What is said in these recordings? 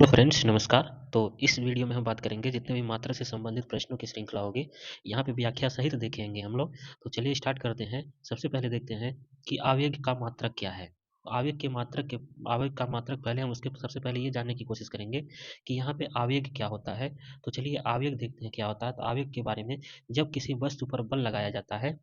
Hello friends, नमस्कार। तो इस वीडियो में हम बात करेंगे जितने भी मात्रा से संबंधित प्रश्नों की श्रृंखला होगी, यहाँ पे व्याख्या सहित देखेंगे हम लोग। तो चलिए स्टार्ट करते हैं। सबसे पहले देखते हैं कि आवेग का मात्रक क्या है। आवेग का मात्रक पहले हम उसके सबसे पहले ये जानने की कोशिश करेंगे कि यहाँ पे आवेग क्या होता है। तो चलिए आवेग देखते हैं क्या होता है। तो आवेग के बारे में, जब किसी वस्तु पर बल लगाया जाता है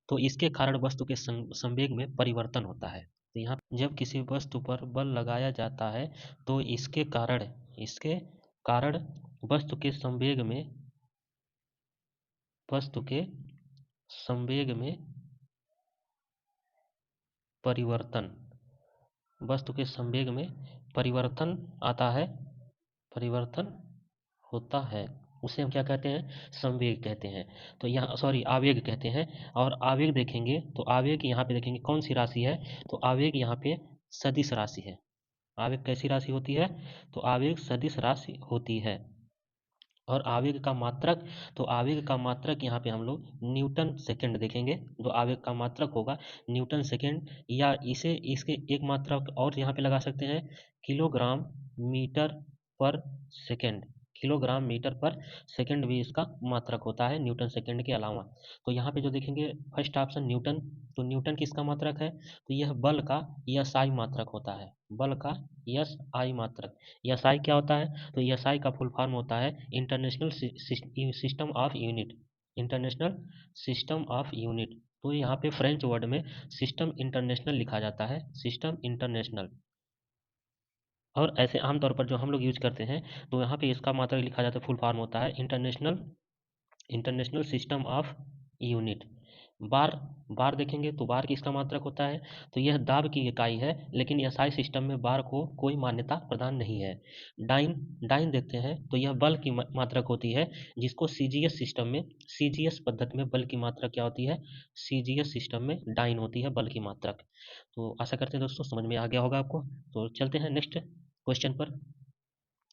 तो इसके कारण वस्तु के संवेग में परिवर्तन होता है। तो यहाँ जब किसी वस्तु पर बल लगाया जाता है तो इसके कारण वस्तु के संवेग में वस्तु के संवेग में परिवर्तन वस्तु के संवेग में परिवर्तन आता है, परिवर्तन होता है। उसे हम क्या कहते हैं? संवेग कहते हैं। तो यहाँ सॉरी आवेग कहते हैं। और आवेग देखेंगे तो आवेग यहाँ पे देखेंगे कौन सी राशि है। तो आवेग यहाँ पे सदिश राशि है। आवेग कैसी राशि होती है? तो आवेग सदिश राशि होती है। और आवेग का मात्रक, तो आवेग का मात्रक यहाँ पे हम लोग न्यूटन सेकंड देखेंगे। जो आवेग का मात्रक होगा न्यूटन सेकंड, या इसे इसके एक मात्रक और यहाँ पे लगा सकते हैं, किलोग्राम मीटर पर सेकंड। किलोग्राम मीटर पर सेकंड भी इसका मात्रक होता है न्यूटन सेकंड के अलावा। तो यहाँ पे जो देखेंगे फर्स्ट ऑप्शन न्यूटन। तो न्यूटन किसका मात्रक है? तो यह बल का एसआई मात्रक होता है। बल का एसआई मात्रक। एसआई क्या होता है? तो एसआई का फुल फॉर्म होता है international system of unit. International system of unit. तो यहाँ पे फ्रेंच वर्ड में सिस्टम इंटरनेशनल लिखा जाता है, सिस्टम इंटरनेशनल। और ऐसे आमतौर पर जो हम लोग यूज करते हैं तो यहाँ पे इसका मात्रक लिखा जाता है, फुल फॉर्म होता है international international system of unit. बार बार देखेंगे तो बार किसका मात्रक होता है? तो यह दाब की इकाई है, लेकिन एसआई सिस्टम में बार को कोई मान्यता प्रदान नहीं है। डाइन डाइन देखते हैं तो यह बल की मात्रक होती है, जिसको सीजीएस सिस्टम में, सीजीएस पद्धति में बल की मात्रा क्या होती है? सीजीएस सिस्टम में डाइन होती है बल की मात्रक। तो आशा करते हैं दोस्तों समझ में आ गया होगा आपको। तो चलते हैं नेक्स्ट क्वेश्चन पर।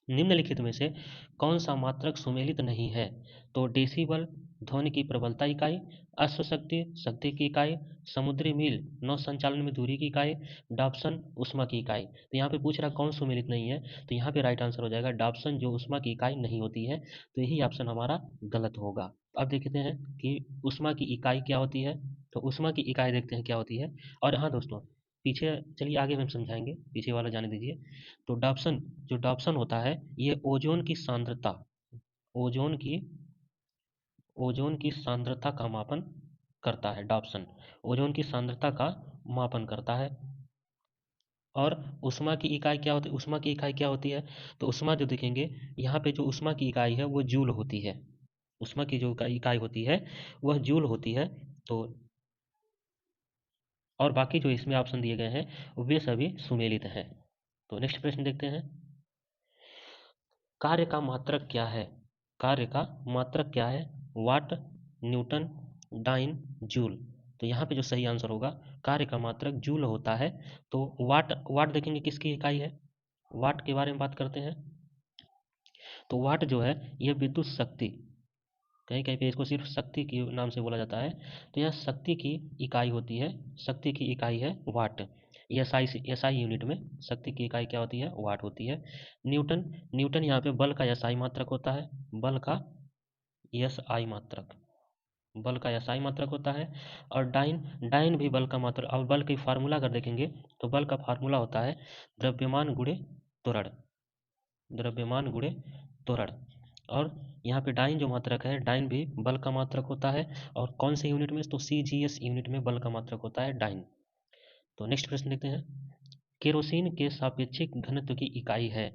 निम्नलिखित में से कौन सा मात्रक सुमेलित नहीं है? तो डेसिबल ध्वनि की प्रबलता इकाई, अश्वशक्ति शक्ति की इकाई, समुद्री मील नौ संचालन में दूरी की इकाई, डॉप्सन ऊष्मा की इकाई। तो यहाँ पे पूछ रहा कौन सुमेलित नहीं है, तो यहाँ पे राइट आंसर हो जाएगा डॉप्सन, जो ऊष्मा की इकाई नहीं होती है। तो यही ऑप्शन हमारा गलत होगा। अब देखते हैं कि ऊष्मा की इकाई क्या होती है। तो ऊष्मा की इकाई देखते हैं क्या होती है। और हाँ दोस्तों, पीछे चलिए आगे हम समझाएंगे, पीछे वाला जाने दीजिए। तो डॉप्सन, जो डॉप्सन होता है ये ओजोन की सांद्रता, ओजोन की ओजोन की सांद्रता का मापन करता है। डॉप्सन ओजोन की सांद्रता का मापन करता है। और ऊष्मा की इकाई क्या होती है? ऊष्मा की इकाई क्या होती है? तो ऊष्मा जो देखेंगे यहाँ पे, जो ऊष्मा की इकाई है वो जूल होती है। ऊष्मा की जो इकाई होती है वह जूल होती है। तो और बाकी जो इसमें ऑप्शन दिए गए हैं वे सभी सुमेलित हैं। तो नेक्स्ट प्रश्न देखते हैं। कार्य का मात्रक क्या है? कार्य का मात्रक क्या है? वाट, न्यूटन, डाइन, जूल। तो यहाँ पे जो सही आंसर होगा, कार्य का मात्रक जूल होता है। तो वाट, वाट देखेंगे किसकी इकाई है। वाट के बारे में बात करते हैं। तो वाट जो है ये विद्युत शक्ति, कहीं कहीं पे इसको सिर्फ शक्ति के नाम से बोला जाता है। तो यह शक्ति की इकाई होती है, शक्ति की इकाई है वाट। एसआई यूनिट में शक्ति की इकाई क्या होती है? वाट होती है। न्यूटन, न्यूटन यहाँ पे बल का एसआई मात्रक होता है, बल का एसआई मात्रक, बल का एसआई मात्रक होता है। और डाइन, डाइन भी बल का मात्रक। और बल की फार्मूला अगर देखेंगे तो बल का फार्मूला होता है द्रव्यमान गुणे त्वरण, द्रव्यमान गुणे त्वरण। और यहाँ पे डाइन जो मात्रक है, डाइन भी बल का मात्रक होता है। और कौन से यूनिट में? तो सीजीएस यूनिट में बल का मात्रक होता है डाइन। तो नेक्स्ट प्रश्न देखते हैं। केरोसिन के सापेक्षिक घनत्व की इकाई है।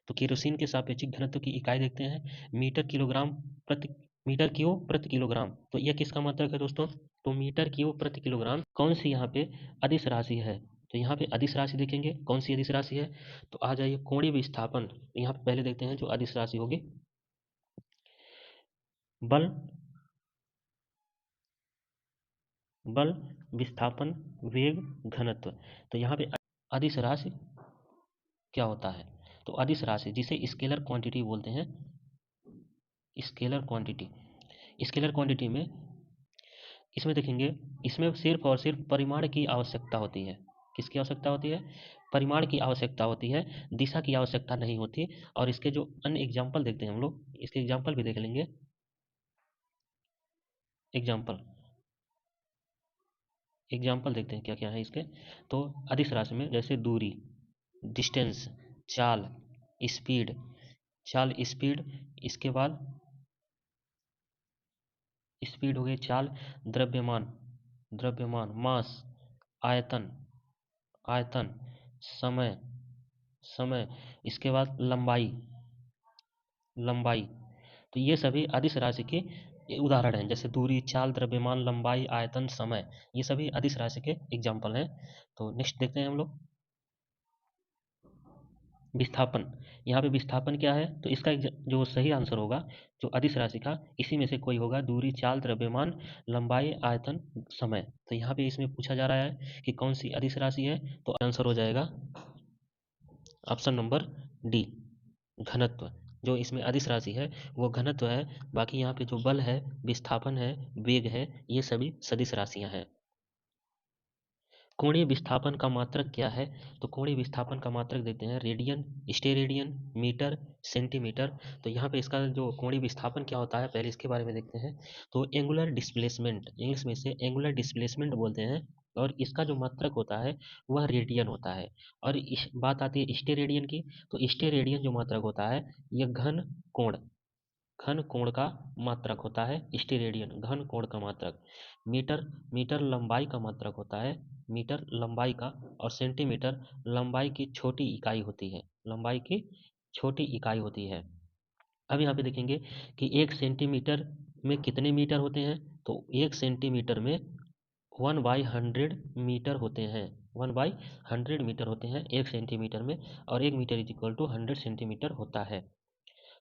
तो केरोसिन के सापेक्षिक घनत्व की इकाई देखते हैं, मीटर किलोग्राम प्रति, मीटर क्यूब प्रति किलोग्राम। तो यह किसका मात्रक है दोस्तों? तो मीटर क्यूब प्रति किलोग्राम। कौन सी यहाँ पे अदिश राशि है? तो यहाँ पे अदिश राशि देखेंगे, कौन सी अदिश राशि है? तो आ जाइए कोणीय विस्थापन। यहाँ पे पहले देखते हैं जो अदिश राशि होगी, बल, बल, विस्थापन, वेग, घनत्व। तो यहाँ पे अदिश राशि क्या होता है? तो अदिश राशि जिसे स्केलर क्वांटिटी बोलते हैं, स्केलर क्वांटिटी। स्केलर क्वांटिटी में इसमें देखेंगे, इसमें सिर्फ और सिर्फ परिमाण की आवश्यकता होती है। किसकी आवश्यकता होती है? परिमाण की आवश्यकता होती है, दिशा की आवश्यकता नहीं होती। और इसके जो अन्य एग्जाम्पल देखते हैं हम लोग, इसके एग्जाम्पल भी देख लेंगे। एग्जाम्पल एग्जाम्पल देखते हैं क्या क्या है इसके। तो अदिश राशि में जैसे दूरी, डिस्टेंस, चाल, स्पीड, चाल स्पीड, इसके बाद स्पीड हो गई चाल, द्रव्यमान, द्रव्यमान, मास, आयतन, आयतन, समय, समय, इसके बाद लंबाई, लंबाई। तो ये सभी अदिश राशि के उदाहरण हैं, जैसे दूरी, चाल, द्रव्यमान, लंबाई, आयतन, समय, ये सभी अदिश राशि के एग्जाम्पल हैं। तो नेक्स्ट देखते हैं हम लोग विस्थापन। यहाँ पे विस्थापन क्या है, तो इसका जो सही आंसर होगा, जो अदिश राशि का, इसी में से कोई होगा, दूरी, चाल, द्रव्यमान, लंबाई, आयतन, समय। तो यहाँ पे इसमें पूछा जा रहा है कि कौन सी अदिश राशि है, तो आंसर हो जाएगा ऑप्शन नंबर डी, घनत्व। जो इसमें अदिश राशि है वो घनत्व है। बाकी यहाँ पे जो बल है, विस्थापन है, वेग है, ये सभी सदिश राशियां हैं। कोणीय विस्थापन का मात्रक क्या है, तो कोणीय विस्थापन का मात्रक देते हैं रेडियन, स्टेरेडियन, मीटर, सेंटीमीटर। तो यहाँ पे इसका जो कोणीय विस्थापन क्या होता है, पहले इसके बारे में देखते हैं। तो एंगुलर डिस्प्लेसमेंट, इंग्लिश में से एंगुलर डिस्प्लेसमेंट बोलते हैं, और इसका जो मात्रक होता है वह रेडियन होता है। और इस बात आती है स्टेरेडियन की, तो स्टेरेडियन जो मात्रक होता है, यह कोण घन कोण का मात्रक होता है स्टेरेडियन, घन कोण का मात्रक। मीटर, मीटर लंबाई का मात्रक होता है, मीटर लंबाई का। और सेंटीमीटर लंबाई की छोटी इकाई होती है, लंबाई की छोटी इकाई होती है। अब यहाँ पे देखेंगे कि 1 सेंटीमीटर में कितने मीटर होते हैं, तो 1 सेंटीमीटर में 1/100 मीटर होते हैं, 1/100 मीटर होते हैं 1 सेंटीमीटर में। और 1 metre is equal to 100 centimetre होता है।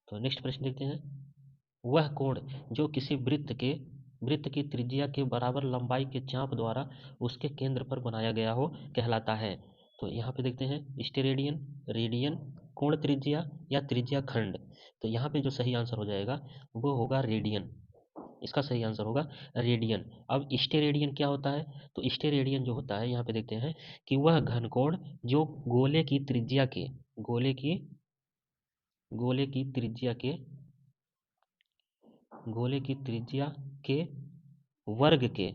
तो नेक्स्ट प्रश्न देखते हैं। वह कोण जो किसी वृत्त की त्रिज्या के बराबर लंबाई के चाप द्वारा उसके केंद्र पर बनाया गया हो कहलाता है। तो यहाँ पे देखते हैं स्टेरेडियन, रेडियन, कोण त्रिज्या या त्रिज्या खंड। तो यहाँ पे जो सही आंसर हो जाएगा वो होगा रेडियन, इसका सही आंसर होगा रेडियन। अब स्टेरेडियन क्या होता है, तो स्टेरेडियन जो होता है, यहाँ पे देखते हैं कि वह घनकोण जो गोले की त्रिज्या के, गोले की गोले की त्रिज्या के गोले की त्रिज्या के वर्ग के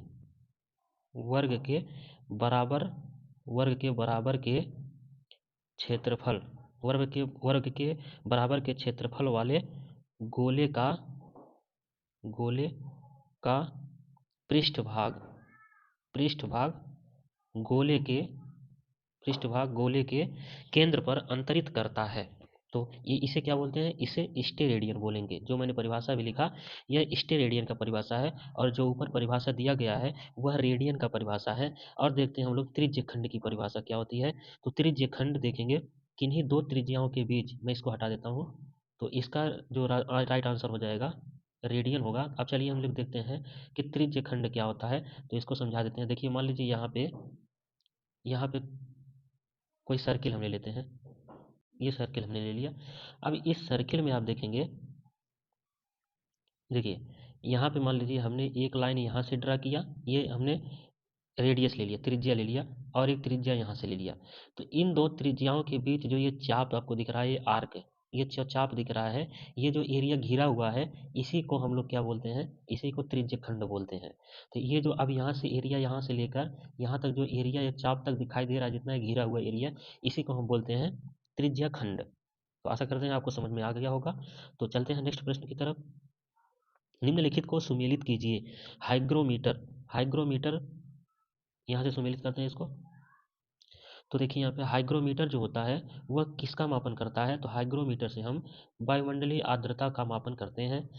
वर्ग के बराबर वर्ग के बराबर के क्षेत्रफल वर्ग के बराबर के क्षेत्रफल वाले गोले का गोले का पृष्ठभाग पृष्ठभाग गोले के पृष्ठभाग गोले के केंद्र पर अंतरित करता है। तो ये इसे क्या बोलते हैं, इसे स्टेरेडियन बोलेंगे। जो मैंने परिभाषा भी लिखा, यह स्टेरेडियन का परिभाषा है, और जो ऊपर परिभाषा दिया गया है वह रेडियन का परिभाषा है। और देखते हैं हम लोग त्रिज्य खंड की परिभाषा क्या होती है। तो त्रिज्य खंड देखेंगे, किन्हीं दो त्रिज्याओं के बीच, मैं इसको हटा देता हूँ, तो इसका जो राइट आंसर हो जाएगा रेडियन होगा। अब चलिए हम लोग देखते हैं कि त्रिज्य खंड क्या होता है, तो इसको समझा देते हैं। देखिए मान लीजिए यहाँ पे कोई सर्किल हम ले लेते हैं, ये सर्किल हमने ले लिया। अब इस सर्किल में आप देखेंगे, देखिए यहाँ पे मान लीजिए हमने एक लाइन यहाँ से ड्रा किया, ये हमने रेडियस ले लिया, त्रिज्या ले लिया, और एक त्रिज्या यहाँ से ले लिया। तो इन दो त्रिज्याओं के बीच जो ये चाप आपको दिख रहा है, ये आर्क, ये जो चाप दिख रहा है, ये जो एरिया घिरा हुआ है, इसी को हम लोग क्या बोलते हैं, इसी को त्रिज्य खंड बोलते हैं। तो ये जो अब यहाँ से एरिया, यहाँ से लेकर यहाँ तक जो एरिया या चाप तक दिखाई दे रहा है, जितना घिरा हुआ एरिया, इसी को हम बोलते हैं त्रिज्या खंड। तो आशा करते हैं आपको समझ में आ गया होगा। तो चलते हैं नेक्स्ट प्रश्न की तरफ। निम्नलिखित को सुमेलित कीजिए। हाइग्रोमीटर, हाइग्रोमीटर यहाँ से सुमेलित करते हैं इसको। तो देखिए यहाँ पे हाइग्रोमीटर जो होता है वह किसका मापन करता है, तो हाइग्रोमीटर से हम वायुमंडलीय आर्द्रता का मापन करते हैं।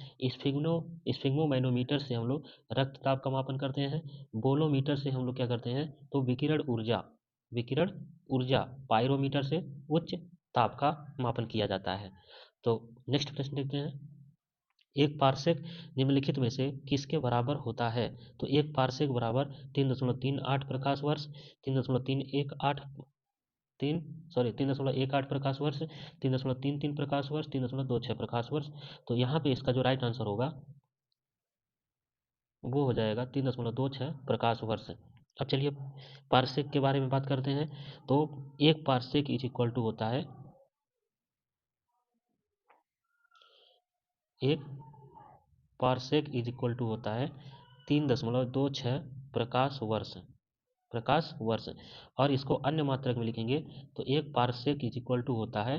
स्फिग्मोमैनोमीटर से हम लोग रक्तचाप का मापन करते हैं। बोलोमीटर से हम लोग क्या करते हैं, तो विकिरण ऊर्जा, पायरोमीटर से उच्च ताप का मापन किया जाता है। तो नेक्स्ट प्रश्न देखते हैं। एक पारसेक निम्नलिखित में से किसके बराबर होता है, तो एक पारसेक बराबर 3.38 प्रकाश वर्ष, 3.318 तीन 3.18 प्रकाश वर्ष, 3.33 प्रकाश वर्ष, 3.26 प्रकाश वर्ष। तो यहाँ पे इसका जो राइट आंसर होगा वो हो जाएगा 3.26 प्रकाश वर्ष। अब चलिए पार्सेक के बारे में बात करते हैं। तो एक पार्सेक इज इक्वल टू होता है, एक पार्सेक इज इक्वल टू होता है 3.26 प्रकाश वर्ष, प्रकाश वर्ष। और इसको अन्य मात्रक में लिखेंगे तो एक पार्सेक इज इक्वल टू होता है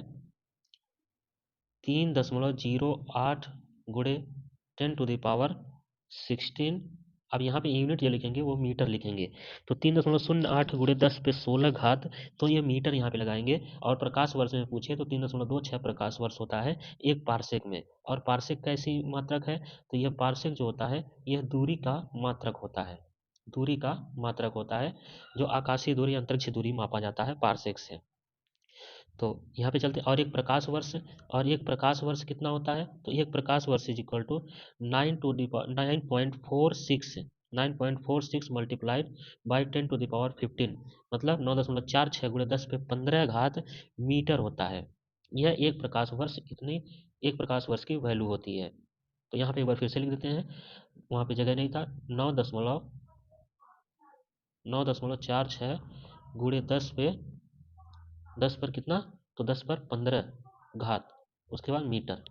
3.08 गुणे 10⁻16। अब यहाँ पे यूनिट जो लिखेंगे वो मीटर लिखेंगे। तो 3.08 गुणे 10 पे 16 घात, तो ये मीटर यहाँ पे लगाएंगे। और प्रकाश वर्ष में पूछे तो 3.26 प्रकाश वर्ष होता है एक पार्सेक में। और पार्सेक कैसी मात्रक है, तो यह पार्सेक जो होता है यह दूरी का मात्रक होता है, दूरी का मात्रक होता है, जो आकाशीय दूरी अंतरिक्ष दूरी मापा जाता है पार्सेक से। तो यहाँ पे चलते हैं। और एक प्रकाश वर्ष, और एक प्रकाश वर्ष कितना होता है, तो एक प्रकाश वर्ष is equal to 9.46 multiplied by 10⁻15, मतलब 9.46 गुणे 10 पे 15 घात मीटर होता है। यह एक प्रकाश वर्ष, इतनी एक प्रकाश वर्ष की वैल्यू होती है। तो यहाँ पे एक बार फिर से लिख देते हैं, वहाँ पे जगह नहीं था। 9.46 गुणे 10 पर कितना, तो 10 पर 15 घात, उसके बाद मीटर।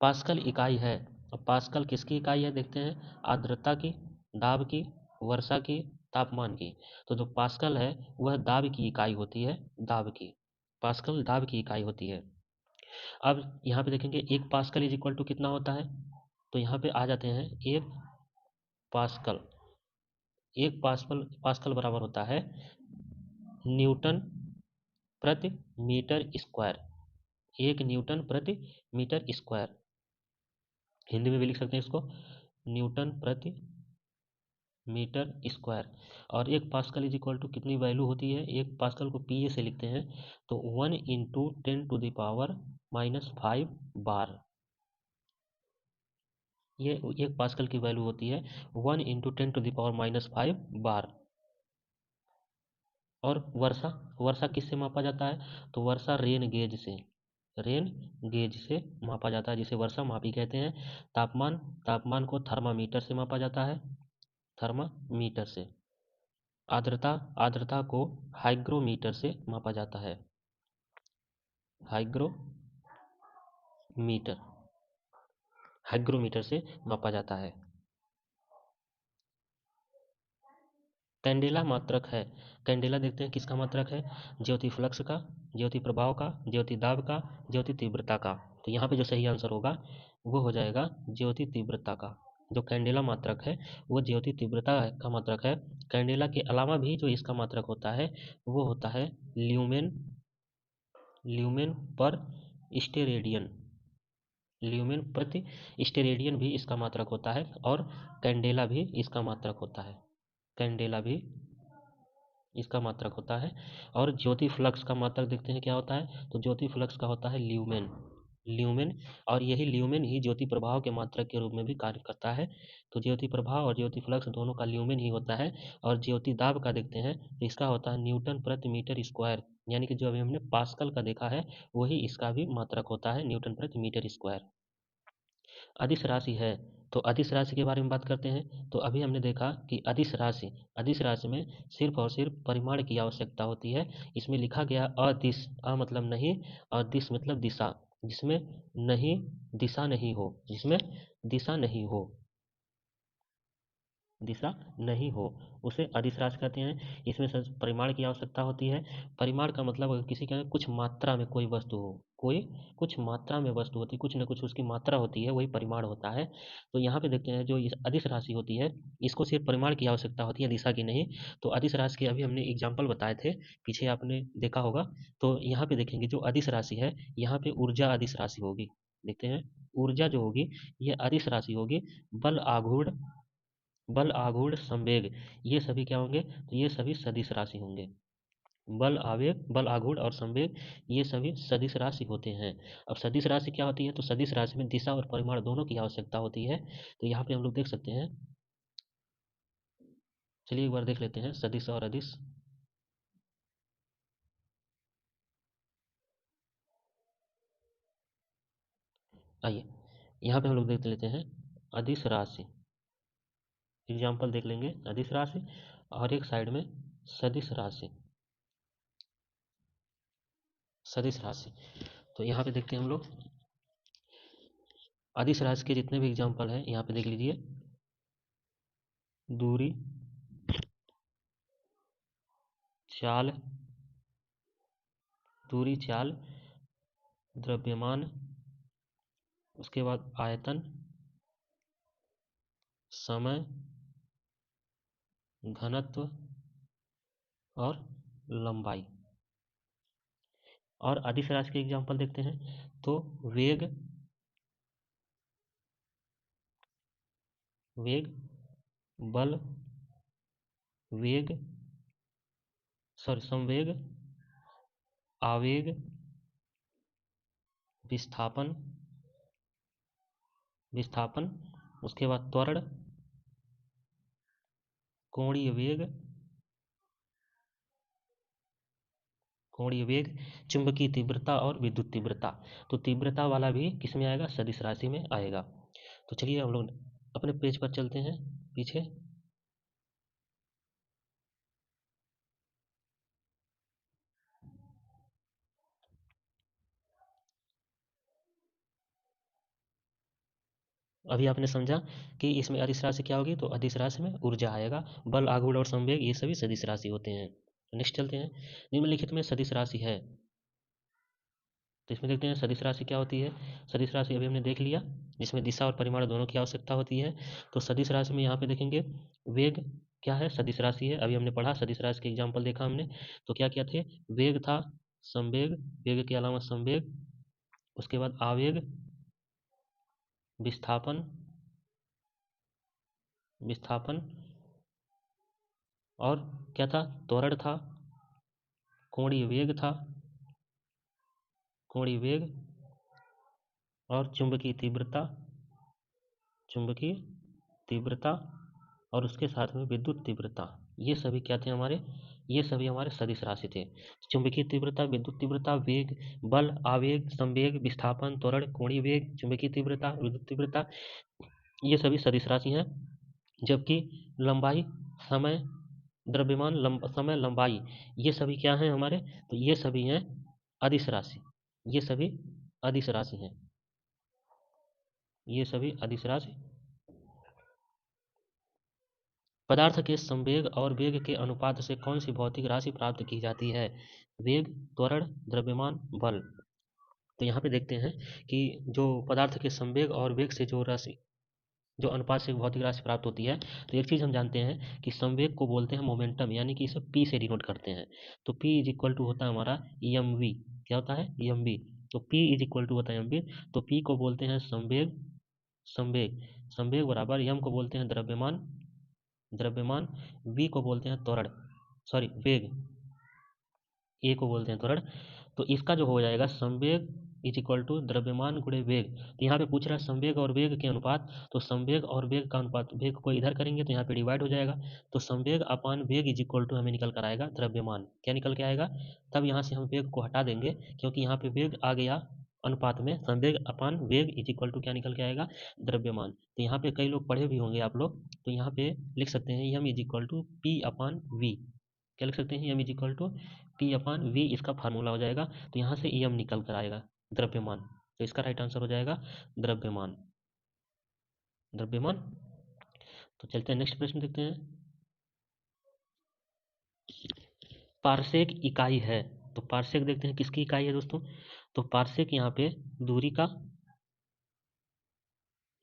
पास्कल इकाई है। अब पास्कल किसकी इकाई है देखते हैं, आर्द्रता की, दाब की, वर्षा की, तापमान की। तो जो पास्कल है वह दाब की इकाई होती है, दाब की, पास्कल दाब की इकाई होती है। अब यहाँ पे देखेंगे एक पास्कल इज इक्वल टू कितना होता है, तो यहाँ पे आ जाते हैं एक पास्कल, एक पास्कल पास्कल बराबर होता है न्यूटन प्रति मीटर स्क्वायर, एक न्यूटन प्रति मीटर स्क्वायर। हिंदी में भी लिख सकते हैं इसको, न्यूटन प्रति मीटर स्क्वायर। और एक पास्कल इज इक्वल टू कितनी वैल्यू होती है, एक पास्कल को पीए से लिखते हैं तो 1 × 10⁻⁻5 बार, ये एक पास्कल की वैल्यू होती है 1 × 10⁻⁻5 बार। और वर्षा, वर्षा किससे मापा जाता है, तो वर्षा रेन गेज से, रेन गेज से मापा जाता है, जिसे वर्षा मापी कहते हैं। तापमान, तापमान को थर्मामीटर से मापा जाता है, थर्मामीटर से। आर्द्रता, आर्द्रता को हाइग्रोमीटर से मापा जाता है, हाइग्रोमीटर, हाइग्रोमीटर से मापा जाता है। कैंडेला मात्रक है। कैंडेला देखते हैं किसका मात्रक है, ज्योति फ्लक्स का, ज्योति प्रभाव का, ज्योति दाब का, ज्योति तीव्रता का। तो यहाँ पे जो सही आंसर होगा वो हो जाएगा ज्योति तीव्रता का। जो कैंडेला मात्रक है वो ज्योति तीव्रता का मात्रक है। कैंडेला के अलावा भी जो इसका मात्रक होता है वो होता है ल्यूमेन, ल्यूमेन पर स्टेरेडियन, ल्यूमेन प्रति स्टेरेडियन भी इसका मात्रक होता है। और कैंडेला भी इसका मात्रक होता है, कैंडेला भी इसका मात्रक होता है। और ज्योति फ्लक्स का मात्रक देखते हैं क्या होता है, तो ज्योति फ्लक्स का होता है ल्यूमेन, ल्यूमेन। और यही ल्यूमेन ही ज्योति प्रभाव के मात्रक के रूप में भी कार्य करता है। तो ज्योति प्रभाव और ज्योति फ्लक्स दोनों का ल्यूमेन ही होता है। और ज्योति दाब का देखते हैं तो इसका होता है न्यूटन प्रति मीटर स्क्वायर, यानी कि जो अभी हमने पास्कल का देखा है वही इसका भी मात्रक होता है, न्यूटन प्रति मीटर स्क्वायर। अदिश राशि है। तो अदिश राशि के बारे में बात करते हैं। तो अभी हमने देखा कि अदिश राशि, अदिश राशि में सिर्फ और सिर्फ परिमाण की आवश्यकता होती है। इसमें लिखा गया अदिश, अ मतलब नहीं, और दिश मतलब दिशा, जिसमें नहीं, दिशा नहीं हो, जिसमें दिशा नहीं हो, दिशा नहीं हो, उसे अदिश राशि कहते हैं। इसमें परिमाण की आवश्यकता होती है। परिमाण का मतलब अगर किसी के कुछ मात्रा में कोई वस्तु हो, कोई कुछ मात्रा में वस्तु होती है, कुछ न कुछ उसकी मात्रा होती है, वही परिमाण होता है। तो यहाँ पे देखते हैं जो इस अदिश राशि होती है इसको सिर्फ परिमाण की आवश्यकता होती है, दिशा की नहीं। तो अदिश राशि के अभी हमने एग्जाम्पल बताए थे, पीछे आपने देखा होगा। तो यहाँ पे देखेंगे जो अदिश राशि है, यहाँ पे ऊर्जा अदिश राशि होगी। देखते हैं ऊर्जा जो होगी ये अदिश राशि होगी। बल आघूर्ण, बल आघूर्ण संवेग, ये सभी क्या होंगे, तो ये सभी सदिश राशि होंगे। बल आवेग, बल आघूर्ण और संवेग, ये सभी सदिश राशि होते हैं। अब सदिश राशि क्या होती है, तो सदिश राशि में दिशा और परिमाण दोनों की आवश्यकता होती है। तो यहाँ पे हम लोग देख सकते हैं, चलिए एक बार देख लेते हैं सदिश और अदिश। आइए यहाँ पे हम लोग देख लेते हैं अदिश राशि, एग्जाम्पल देख लेंगे अदिश राशि और एक साइड में सदिश राशि। सदिश राशि तो यहाँ पे देखते हैं हम लोग अदिश राशि के जितने भी एग्जाम्पल हैं यहाँ पे देख लीजिए। दूरी, चाल, दूरी, चाल, द्रव्यमान, उसके बाद आयतन, समय, घनत्व और लंबाई। और अदिश राशि के एग्जाम्पल देखते हैं तो वेग, वेग, बल, वेग, संवेग, आवेग, विस्थापन, विस्थापन, उसके बाद त्वरण, कोणीय वेग, कोणीय वेग, चुंबकीय तीव्रता और विद्युत तीव्रता। तो तीव्रता वाला भी किसमें आएगा? सदिश राशि में आएगा। तो चलिए हम लोग अपने पेज पर चलते हैं पीछे। अभी आपने समझा कि इसमें अदिश राशि क्या होगी, तो अदिश राशि में ऊर्जा आएगा, बल, आघूर्ण और संवेग ये सभी सदिश राशि होते हैं। नेक्स्ट चलते हैं, निम्नलिखित में सदिश राशि है। तो इसमें देखते हैं सदिश राशि क्या होती है। सदिश राशि अभी हमने देख लिया, जिसमें दिशा और परिमाण दोनों की आवश्यकता होती है। तो सदिश राशि में यहाँ पे देखेंगे वेग क्या है, सदिश राशि है। अभी हमने पढ़ा, सदिश राशि के एग्जाम्पल देखा हमने, तो क्या क्या थे? वेग था, संवेग, वेग के अलावा संवेग, उसके बाद आवेग, विस्थापन, विस्थापन और क्या था? त्वरण था, कोणीय वेग था, कोणीय वेग और चुंबकीय तीव्रता, चुंबकीय तीव्रता और उसके साथ में विद्युत तीव्रता। ये सभी क्या थे हमारे? ये सभी हमारे सदिश राशि थे। चुंबकीय तीव्रता, विद्युत तीव्रता, वेग, बल, आवेग, संवेग, विस्थापन, त्वरण, कोणीय वेग, चुंबकीय तीव्रता, विद्युत तीव्रता, ये सभी सदिश राशि हैं। जबकि लंबाई, समय, द्रव्यमान, समय, लंबाई, ये सभी क्या हैं हमारे? तो ये सभी हैं अदिश राशि। ये सभी अदिश राशि हैं। ये सभी अदिश राशि। पदार्थ के संवेग और वेग के अनुपात से कौन सी भौतिक राशि प्राप्त की जाती है? वेग, त्वरण, द्रव्यमान, बल। तो यहाँ पे देखते हैं कि जो पदार्थ के संवेग और वेग से जो राशि, जो अनुपात से भौतिक राशि प्राप्त होती है, तो एक चीज़ हम जानते हैं कि संवेग को बोलते हैं मोमेंटम, यानी कि इसे पी से डिनोट करते हैं। तो पी इज इक्वल टू होता है हमारा एम वी। क्या होता है? M V. तो पी इज इक्वल टू होता है एम वी। तो पी को बोलते हैं संवेग, संवेग, संवेग बराबर एम को बोलते हैं द्रव्यमान, द्रव्यमान, वी को बोलते हैं त्वरण, सॉरी वेग, ए को बोलते हैं त्वरण। तो इसका जो हो जाएगा संवेग इज इक्वल टू द्रव्यमान गुणे वेग। तो यहाँ पे पूछ रहा है संवेग और वेग के अनुपात, तो संवेग और वेग का अनुपात, वेग को इधर करेंगे तो यहाँ पे डिवाइड हो जाएगा। तो संवेग अपान वेग इज इक्वल टू हमें निकल कर आएगा द्रव्यमान। क्या निकल के आएगा? तब यहाँ से हम वेग को हटा देंगे, क्योंकि यहाँ पे वेग आ गया अनुपात में, संवेग अपान वेग इज इक्वल टू क्या निकल के आएगा? द्रव्यमान। तो यहाँ पे कई लोग पढ़े भी होंगे आप लोग, तो यहाँ पे लिख सकते हैं M is equal to P upon V. क्या लिख सकते हैं? M is equal to P upon V, इसका फार्मूला हो जाएगा। तो यहाँ से एम निकल कर आएगा द्रव्यमान। तो इसका राइट आंसर हो जाएगा द्रव्यमान, द्रव्यमान। तो चलते हैं नेक्स्ट प्रश्न देखते हैं। पारसेक इकाई है, तो पारसेक देखते हैं किसकी इकाई है दोस्तों। तो पारसेक यहाँ पे दूरी का,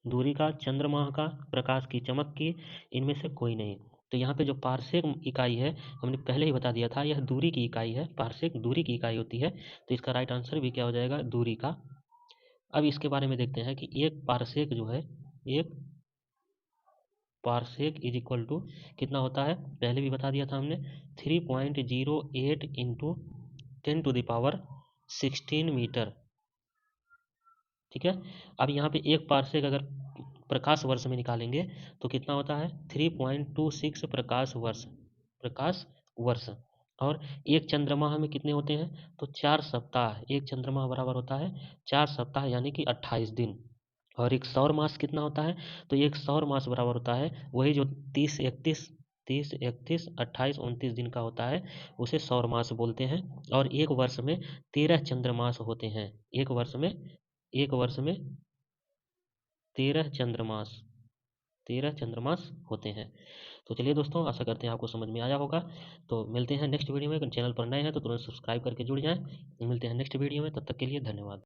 दूरी का, चंद्रमा का, प्रकाश की चमक की, इनमें से कोई नहीं। तो यहाँ पे जो पारसेक इकाई है, हमने पहले ही बता दिया था, यह दूरी की इकाई है। पारसेक दूरी की इकाई होती है। तो इसका राइट आंसर भी क्या हो जाएगा? दूरी का। अब इसके बारे में देखते हैं कि एक पारसेक जो है, एक पारसेक इज इक्वल टू कितना होता है, पहले भी बता दिया था हमने, 3.08 इंटू 10⁻16 मीटर। ठीक है। अब यहाँ पे एक पारसेक अगर प्रकाश वर्ष में निकालेंगे तो कितना होता है? 3.26 प्रकाश वर्ष, प्रकाश वर्ष। और एक चंद्रमा में कितने होते हैं? तो 4 सप्ताह। एक चंद्रमा बराबर होता है 4 सप्ताह, यानी कि 28 दिन। और एक सौर मास कितना होता है? तो एक सौर मास बराबर होता है वही जो 30, 31, 28, 29 दिन का होता है, उसे सौर मास बोलते हैं। और एक वर्ष में 13 चंद्रमास होते हैं। एक वर्ष में 13 चंद्रमास, 13 चंद्रमास होते हैं। तो चलिए दोस्तों, आशा करते हैं आपको समझ में आया होगा। तो मिलते हैं नेक्स्ट वीडियो में। चैनल पर नए हैं तो तुरंत सब्सक्राइब करके जुड़ जाएं। मिलते हैं नेक्स्ट वीडियो में, तब तक के लिए धन्यवाद।